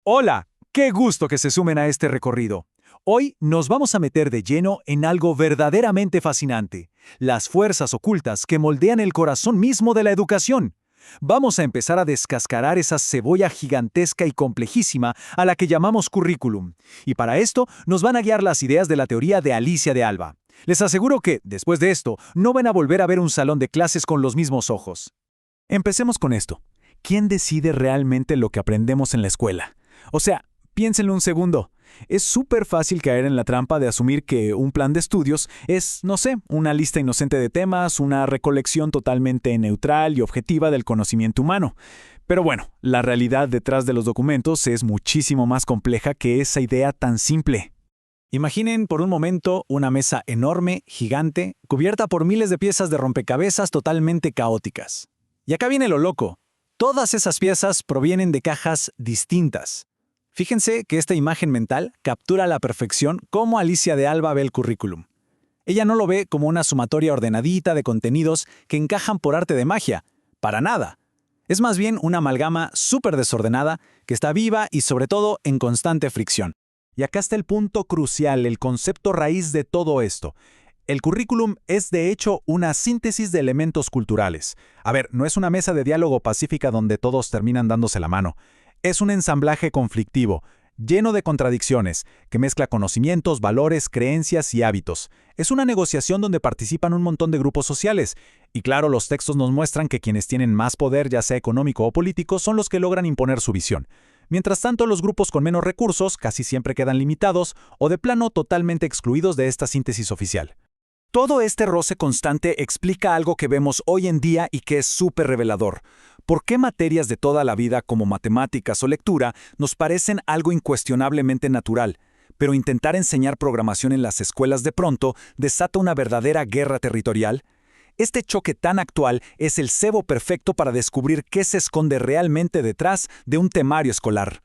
Hola, qué gusto que se sumen a este recorrido. Hoy nos vamos a meter de lleno en algo verdaderamente fascinante, las fuerzas ocultas que moldean el corazón mismo de la educación. Vamos a empezar a descascarar esa cebolla gigantesca y complejísima a la que llamamos currículum. Y para esto nos van a guiar las ideas de la teoría de Alicia de Alba. Les aseguro que, después de esto, no van a volver a ver un salón de clases con los mismos ojos. Empecemos con esto. ¿Quién decide realmente lo que aprendemos en la escuela? O sea, piénsenlo un segundo. Es súper fácil caer en la trampa de asumir que un plan de estudios es, no sé, una lista inocente de temas, una recolección totalmente neutral y objetiva del conocimiento humano. Pero bueno, la realidad detrás de los documentos es muchísimo más compleja que esa idea tan simple. Imaginen por un momento una mesa enorme, gigante, cubierta por miles de piezas de rompecabezas totalmente caóticas. Y acá viene lo loco. Todas esas piezas provienen de cajas distintas. Fíjense que esta imagen mental captura a la perfección cómo Alicia de Alba ve el currículum. Ella no lo ve como una sumatoria ordenadita de contenidos que encajan por arte de magia. Para nada. Es más bien una amalgama súper desordenada que está viva y sobre todo en constante fricción. Y acá está el punto crucial, el concepto raíz de todo esto. El currículum es de hecho una síntesis de elementos culturales. A ver, no es una mesa de diálogo pacífica donde todos terminan dándose la mano. Es un ensamblaje conflictivo, lleno de contradicciones, que mezcla conocimientos, valores, creencias y hábitos. Es una negociación donde participan un montón de grupos sociales. Y claro, los textos nos muestran que quienes tienen más poder, ya sea económico o político, son los que logran imponer su visión. Mientras tanto, los grupos con menos recursos casi siempre quedan limitados o de plano totalmente excluidos de esta síntesis oficial. Todo este roce constante explica algo que vemos hoy en día y que es súper revelador. ¿Por qué materias de toda la vida como matemáticas o lectura nos parecen algo incuestionablemente natural, pero intentar enseñar programación en las escuelas de pronto desata una verdadera guerra territorial? Este choque tan actual es el cebo perfecto para descubrir qué se esconde realmente detrás de un temario escolar.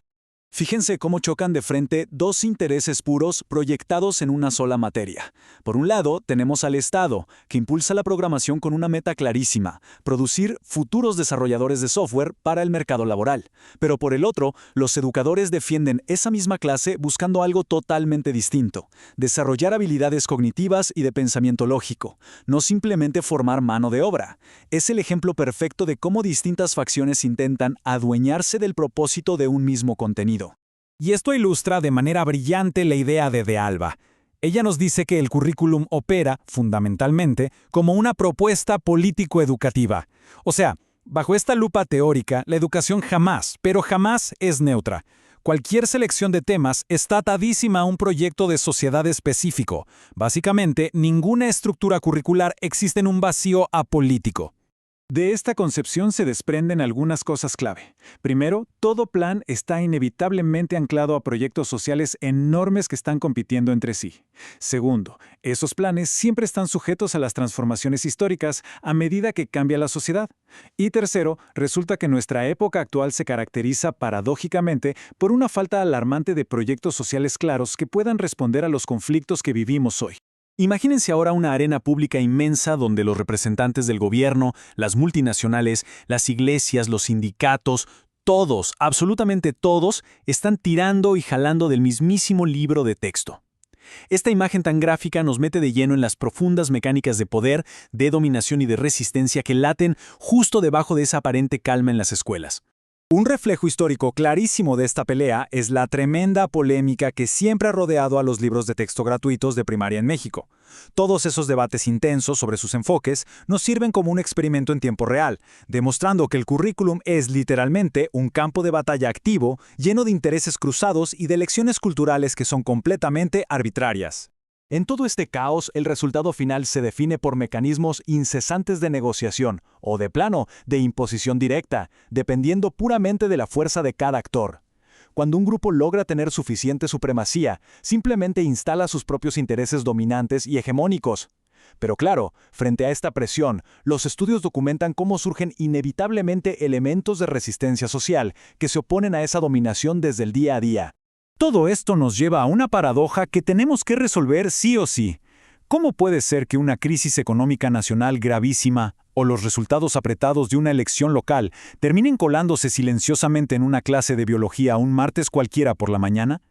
Fíjense cómo chocan de frente dos intereses puros proyectados en una sola materia. Por un lado, tenemos al Estado, que impulsa la programación con una meta clarísima: producir futuros desarrolladores de software para el mercado laboral. Pero por el otro, los educadores defienden esa misma clase buscando algo totalmente distinto: desarrollar habilidades cognitivas y de pensamiento lógico, no simplemente formar mano de obra. Es el ejemplo perfecto de cómo distintas facciones intentan adueñarse del propósito de un mismo contenido. Y esto ilustra de manera brillante la idea de Alba. Ella nos dice que el currículum opera, fundamentalmente, como una propuesta político-educativa. O sea, bajo esta lupa teórica, la educación jamás, pero jamás es neutra. Cualquier selección de temas está atadísima a un proyecto de sociedad específico. Básicamente, ninguna estructura curricular existe en un vacío apolítico. De esta concepción se desprenden algunas cosas clave. Primero, todo plan está inevitablemente anclado a proyectos sociales enormes que están compitiendo entre sí. Segundo, esos planes siempre están sujetos a las transformaciones históricas a medida que cambia la sociedad. Y tercero, resulta que nuestra época actual se caracteriza paradójicamente por una falta alarmante de proyectos sociales claros que puedan responder a los conflictos que vivimos hoy. Imagínense ahora una arena pública inmensa donde los representantes del gobierno, las multinacionales, las iglesias, los sindicatos, todos, absolutamente todos, están tirando y jalando del mismísimo libro de texto. Esta imagen tan gráfica nos mete de lleno en las profundas mecánicas de poder, de dominación y de resistencia que laten justo debajo de esa aparente calma en las escuelas. Un reflejo histórico clarísimo de esta pelea es la tremenda polémica que siempre ha rodeado a los libros de texto gratuitos de primaria en México. Todos esos debates intensos sobre sus enfoques nos sirven como un experimento en tiempo real, demostrando que el currículum es literalmente un campo de batalla activo, lleno de intereses cruzados y de elecciones culturales que son completamente arbitrarias. En todo este caos, el resultado final se define por mecanismos incesantes de negociación o, de plano, de imposición directa, dependiendo puramente de la fuerza de cada actor. Cuando un grupo logra tener suficiente supremacía, simplemente instala sus propios intereses dominantes y hegemónicos. Pero claro, frente a esta presión, los estudios documentan cómo surgen inevitablemente elementos de resistencia social que se oponen a esa dominación desde el día a día. Todo esto nos lleva a una paradoja que tenemos que resolver sí o sí. ¿Cómo puede ser que una crisis económica nacional gravísima, o los resultados apretados de una elección local terminen colándose silenciosamente en una clase de biología un martes cualquiera por la mañana?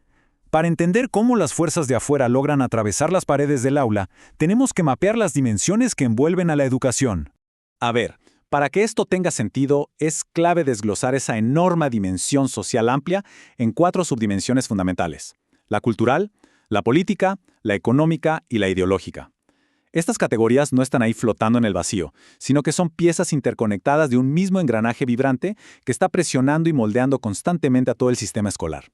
Para entender cómo las fuerzas de afuera logran atravesar las paredes del aula, tenemos que mapear las dimensiones que envuelven a la educación. A ver, para que esto tenga sentido, es clave desglosar esa enorme dimensión social amplia en 4 subdimensiones fundamentales: la cultural, la política, la económica y la ideológica. Estas categorías no están ahí flotando en el vacío, sino que son piezas interconectadas de un mismo engranaje vibrante que está presionando y moldeando constantemente a todo el sistema escolar.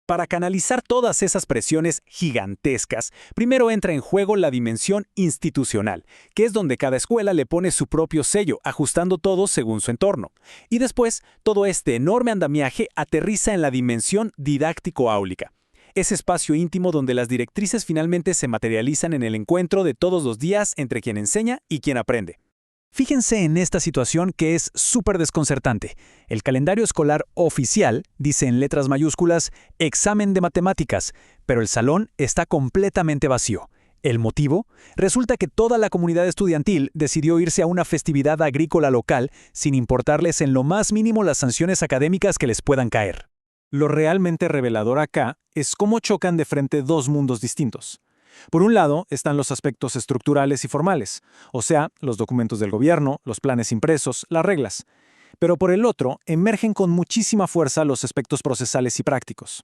Para canalizar todas esas presiones gigantescas, primero entra en juego la dimensión institucional, que es donde cada escuela le pone su propio sello, ajustando todo según su entorno. Y después, todo este enorme andamiaje aterriza en la dimensión didáctico-áulica, ese espacio íntimo donde las directrices finalmente se materializan en el encuentro de todos los días entre quien enseña y quien aprende. Fíjense en esta situación que es súper desconcertante. El calendario escolar oficial dice en letras mayúsculas examen de matemáticas, pero el salón está completamente vacío. ¿El motivo? Resulta que toda la comunidad estudiantil decidió irse a una festividad agrícola local sin importarles en lo más mínimo las sanciones académicas que les puedan caer. Lo realmente revelador acá es cómo chocan de frente 2 mundos distintos. Por un lado están los aspectos estructurales y formales, o sea, los documentos del gobierno, los planes impresos, las reglas. Pero por el otro, emergen con muchísima fuerza los aspectos procesales y prácticos.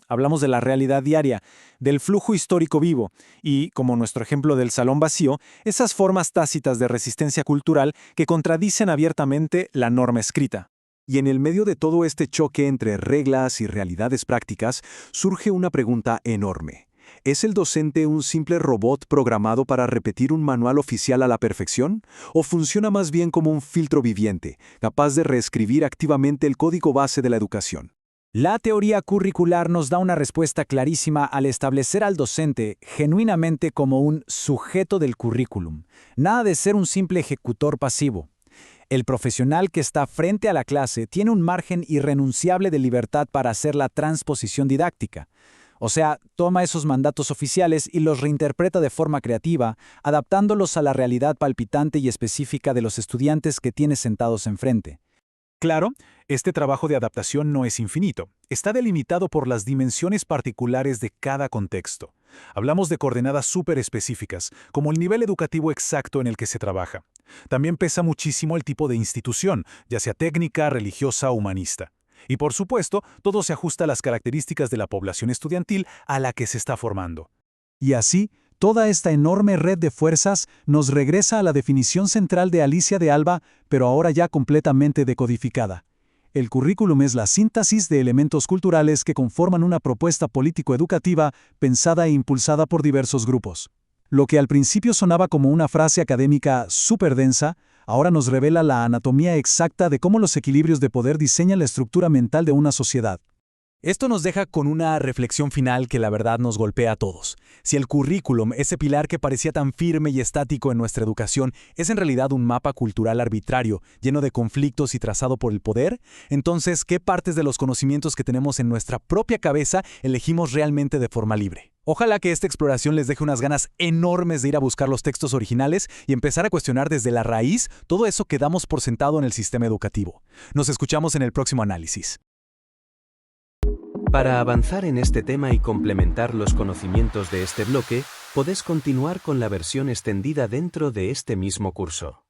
Hablamos de la realidad diaria, del flujo histórico vivo y, como nuestro ejemplo del salón vacío, esas formas tácitas de resistencia cultural que contradicen abiertamente la norma escrita. Y en el medio de todo este choque entre reglas y realidades prácticas, surge una pregunta enorme. ¿Es el docente un simple robot programado para repetir un manual oficial a la perfección? ¿O funciona más bien como un filtro viviente, capaz de reescribir activamente el código base de la educación? La teoría curricular nos da una respuesta clarísima al establecer al docente genuinamente como un sujeto del currículum, nada de ser un simple ejecutor pasivo. El profesional que está frente a la clase tiene un margen irrenunciable de libertad para hacer la transposición didáctica. O sea, toma esos mandatos oficiales y los reinterpreta de forma creativa, adaptándolos a la realidad palpitante y específica de los estudiantes que tiene sentados enfrente. Claro, este trabajo de adaptación no es infinito. Está delimitado por las dimensiones particulares de cada contexto. Hablamos de coordenadas súper específicas, como el nivel educativo exacto en el que se trabaja. También pesa muchísimo el tipo de institución, ya sea técnica, religiosa o humanista. Y por supuesto, todo se ajusta a las características de la población estudiantil a la que se está formando. Y así, toda esta enorme red de fuerzas nos regresa a la definición central de Alicia de Alba, pero ahora ya completamente decodificada. El currículum es la síntesis de elementos culturales que conforman una propuesta político-educativa pensada e impulsada por diversos grupos. Lo que al principio sonaba como una frase académica súper densa, ahora nos revela la anatomía exacta de cómo los equilibrios de poder diseñan la estructura mental de una sociedad. Esto nos deja con una reflexión final que la verdad nos golpea a todos. Si el currículum, ese pilar que parecía tan firme y estático en nuestra educación, es en realidad un mapa cultural arbitrario, lleno de conflictos y trazado por el poder, entonces, ¿qué partes de los conocimientos que tenemos en nuestra propia cabeza elegimos realmente de forma libre? Ojalá que esta exploración les deje unas ganas enormes de ir a buscar los textos originales y empezar a cuestionar desde la raíz todo eso que damos por sentado en el sistema educativo. Nos escuchamos en el próximo análisis. Para avanzar en este tema y complementar los conocimientos de este bloque, podés continuar con la versión extendida dentro de este mismo curso.